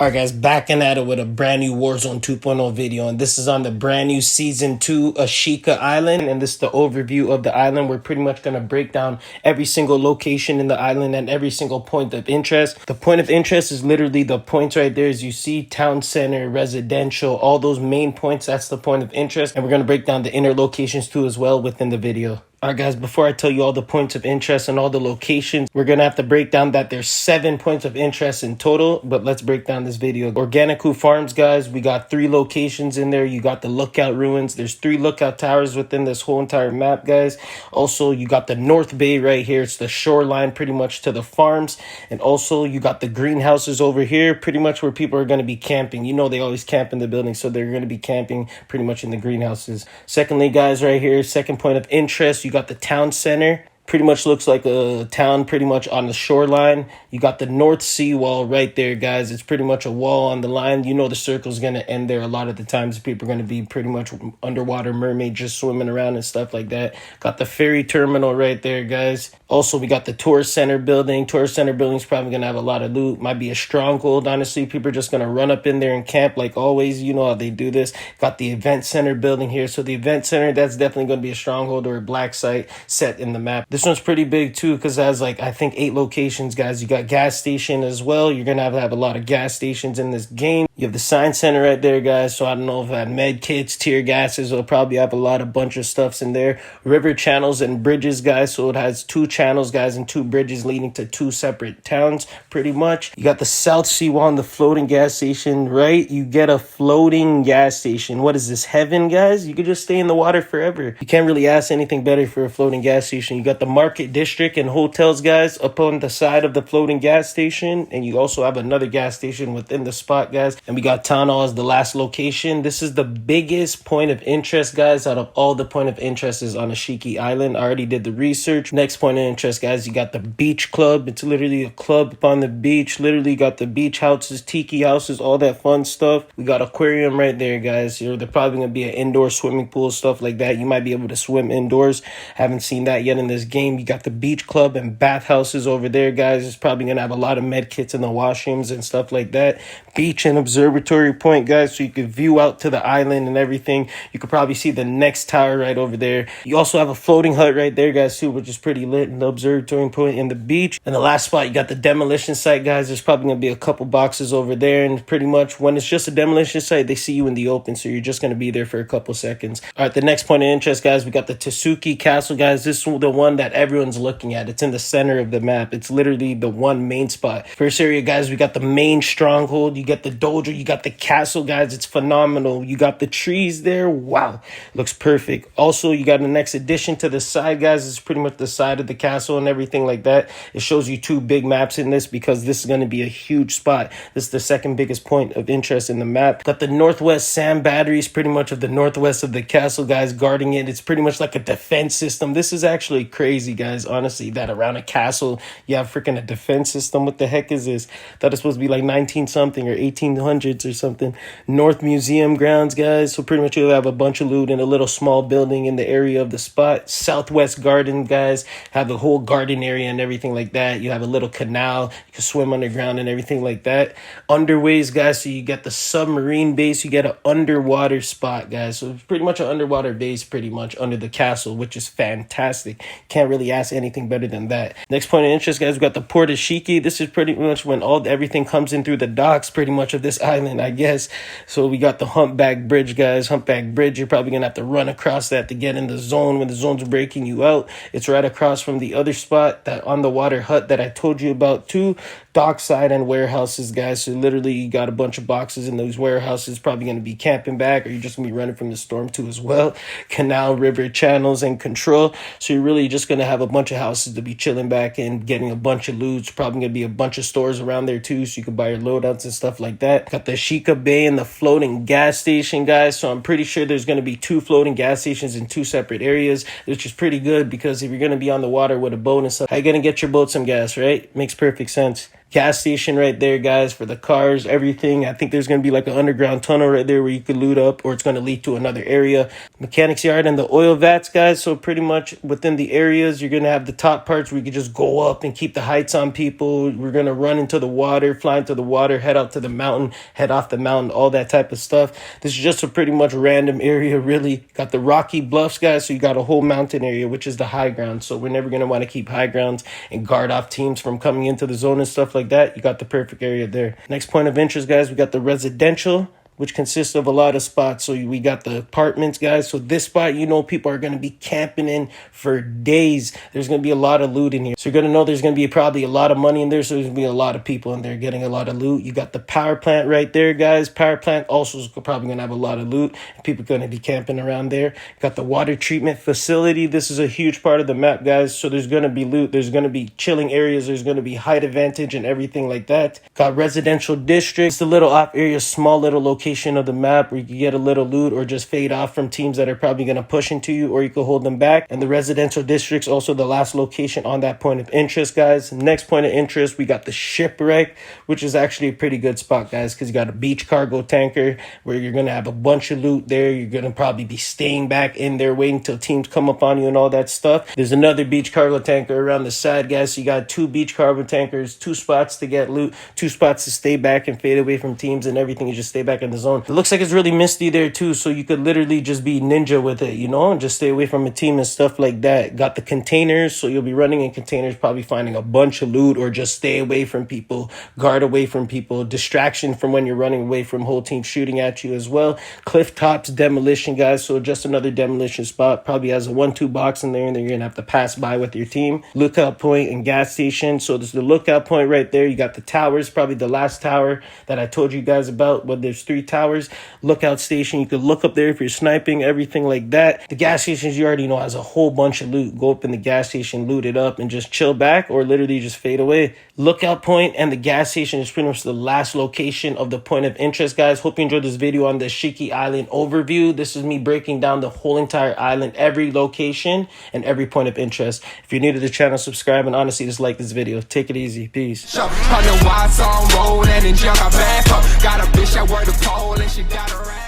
Alright guys, back and at it with a brand new Warzone 2.0 video, and this is on the brand new Season 2 Ashika Island, and this is the overview of the island. We're pretty much going to break down every single location in the island and every single point of interest. The point of interest is literally the points right there as you see, town center, residential, all those main points, that's the point of interest, and we're going to break down the inner locations too as well within the video. Alright guys, before I tell you all the points of interest and all the locations, we're going to have to break down that there's 7 points of interest in total, but let's break down this video. Organiku Farms, guys, we got 3 locations in there. You got the Lookout Ruins. There's 3 lookout towers within this whole entire map, guys. Also, you got the North Bay right here. It's the shoreline pretty much to the farms. And also, you got the greenhouses over here, pretty much where people are going to be camping. You know they always camp in the building, so they're going to be camping pretty much in the greenhouses. Secondly, guys, right here, second point of interest, you got the town center. Pretty much looks like a town pretty much on the shoreline. You got the North Sea wall right there, guys. It's pretty much a wall on the line. You know the circle's going to end there a lot of the times. People are going to be pretty much underwater mermaid just swimming around and stuff like that. Got the ferry terminal right there, guys. Also, we got the tourist center building. Tourist center building's probably going to have a lot of loot. Might be a stronghold, honestly. People are just going to run up in there and camp like always. You know how they do this. Got the event center building here. So the event center, that's definitely going to be a stronghold or a black site set in the map. This one's pretty big too because it has like I think 8 locations, guys. You got gas station as well. You're gonna have a lot of gas stations in this game. You have the science center right there, guys. So I don't know if I have med kits, tear gases. It'll probably have a bunch of stuffs in there. River channels and bridges, guys. So it has 2 channels, guys, and 2 bridges leading to 2 separate towns pretty much. You got the South Sea wall and the floating gas station, right? You get a floating gas station. What is this, heaven, guys? You could just stay in the water forever. You can't really ask anything better for a floating gas station. You got the market district and hotels, guys, up on the side of the floating gas station, and you also have another gas station within the spot, guys. And we got town hall as the last location. This is the biggest point of interest, guys, out of all the point of interest is on Ashika Island. I already did the research. Next point of interest, guys, you got the beach club. It's literally a club up on the beach. Literally got the beach houses, tiki houses, all that fun stuff. We got aquarium right there, guys. They're probably gonna be an indoor swimming pool, stuff like that. You might be able to swim indoors. Haven't seen that yet in this game. You got the beach club and bathhouses over there, guys. It's probably gonna have a lot of med kits in the washrooms and stuff like that. Beach and observatory point, guys, so you could view out to the island and everything. You could probably see the next tower right over there. You also have a floating hut right there, guys, too, which is pretty lit, in the observatory point in the beach. And the last spot, you got the demolition site, guys. There's probably gonna be a couple boxes over there, and pretty much when it's just a demolition site, they see you in the open, so you're just gonna be there for a couple seconds. All right, the next point of interest, guys, we got the TSUKI castle, guys. This is the one that everyone's looking at. It's in the center of the map. It's literally the one main spot. First area, guys, we got the main stronghold. You get the dojo. You got the castle, guys. It's phenomenal. You got the trees there. Wow. Looks perfect. Also, you got the next addition to the side, guys. It's pretty much the side of the castle and everything like that. It shows you 2 big maps in this because this is going to be a huge spot. This is the second biggest point of interest in the map. Got the northwest sand batteries pretty much of the northwest of the castle, guys, guarding it. It's pretty much like a defense system. This is actually crazy, guys, honestly, that around a castle you have freaking a defense system. What the heck is this? Thought it's supposed to be like 19 something or 1800s or something. North Museum grounds, guys, so pretty much you'll have a bunch of loot in a little small building in the area of the spot. Southwest garden, guys, have the whole garden area and everything like that. You have a little canal, you can swim underground and everything like that. Underways, guys, so you get the submarine base, you get an underwater spot, guys, so it's pretty much an underwater base pretty much under the castle, which is fantastic. Can't really ask anything better than that. Next point of interest, guys, we got the Port of Shiki. This is pretty much when everything comes in through the docks pretty much of this island, I guess. So we got the Humpback Bridge, guys. Humpback Bridge, you're probably gonna have to run across that to get in the zone when the zone's breaking you out. It's right across from the other spot, that on the water hut that I told you about too. Dockside and warehouses, guys. So literally you got a bunch of boxes in those warehouses, probably going to be camping back, or you're just going to be running from the storm too as well. Canal, river channels, and control. So you're really just going to have a bunch of houses to be chilling back in, getting a bunch of loot. Probably going to be a bunch of stores around there too, so you can buy your loadouts and stuff like that. Got the Ashika Bay and the floating gas station, guys. So I'm pretty sure there's going to be 2 floating gas stations in 2 separate areas, which is pretty good because if you're going to be on the water with a boat and stuff, how you going to get your boat some gas, right? Makes perfect sense. Gas station right there, guys, for the cars, everything. I think there's going to be like an underground tunnel right there where you could loot up, or it's going to lead to another area. Mechanics yard and the oil vats, guys. So pretty much within the areas, you're going to have the top parts where you can just go up and keep the heights on people. We're going to run into the water, fly into the water, head out to the mountain, head off the mountain, all that type of stuff. This is just a pretty much random area, really. Got the rocky bluffs, guys. So you got a whole mountain area, which is the high ground. So we're never going to want to keep high grounds and guard off teams from coming into the zone and stuff like that. You got the perfect area there. Next point of interest, guys, we got the residential, which consists of a lot of spots. So we got the apartments, guys. So this spot, you know, people are going to be camping in for days. There's going to be a lot of loot in here. So you're going to know there's going to be probably a lot of money in there. So there's going to be a lot of people in there getting a lot of loot. You got the power plant right there, guys. Power plant also is probably going to have a lot of loot. People are going to be camping around there. Got the water treatment facility. This is a huge part of the map, guys. So there's going to be loot. There's going to be chilling areas. There's going to be height advantage and everything like that. Got residential districts, the little off area, small little location of the map where you can get a little loot or just fade off from teams that are probably going to push into you, or you can hold them back. And the residential districts, also the last location on that point of interest, guys. Next point of interest, we got the shipwreck, which is actually a pretty good spot, guys, because you got a beach cargo tanker where you're going to have a bunch of loot there. You're going to probably be staying back in there waiting till teams come up on you and all that stuff. There's another beach cargo tanker around the side, guys. So you got 2 beach cargo tankers, 2 spots to get loot, 2 spots to stay back and fade away from teams and everything. You just stay back in the zone. It looks like it's really misty there too, so you could literally just be ninja with it, you know, and just stay away from a team and stuff like that. Got the containers, so you'll be running in containers, probably finding a bunch of loot, or just stay away from people, guard away from people, distraction from when you're running away from whole team shooting at you as well. Cliff tops demolition, guys, so just another demolition spot, probably has a 1-2 box in there, and then you're gonna have to pass by with your team. Lookout point and gas station. So there's the lookout point right there. You got the towers, probably the last tower that I told you guys about, but there's 3 towers. Lookout station, you could look up there if you're sniping, everything like that. The gas stations, you already know, has a whole bunch of loot. Go up in the gas station, loot it up, and just chill back, or literally just fade away. Lookout point and the gas station is pretty much the last location of the point of interest, guys. Hope you enjoyed this video on the Ashika Island overview. This is me breaking down the whole entire island, every location and every point of interest. If you're new to the channel, subscribe, and honestly, just like this video. Take it easy. Peace. On the Warzone road and in jail, I back up. Got a bitch that work the pole and she got her ass.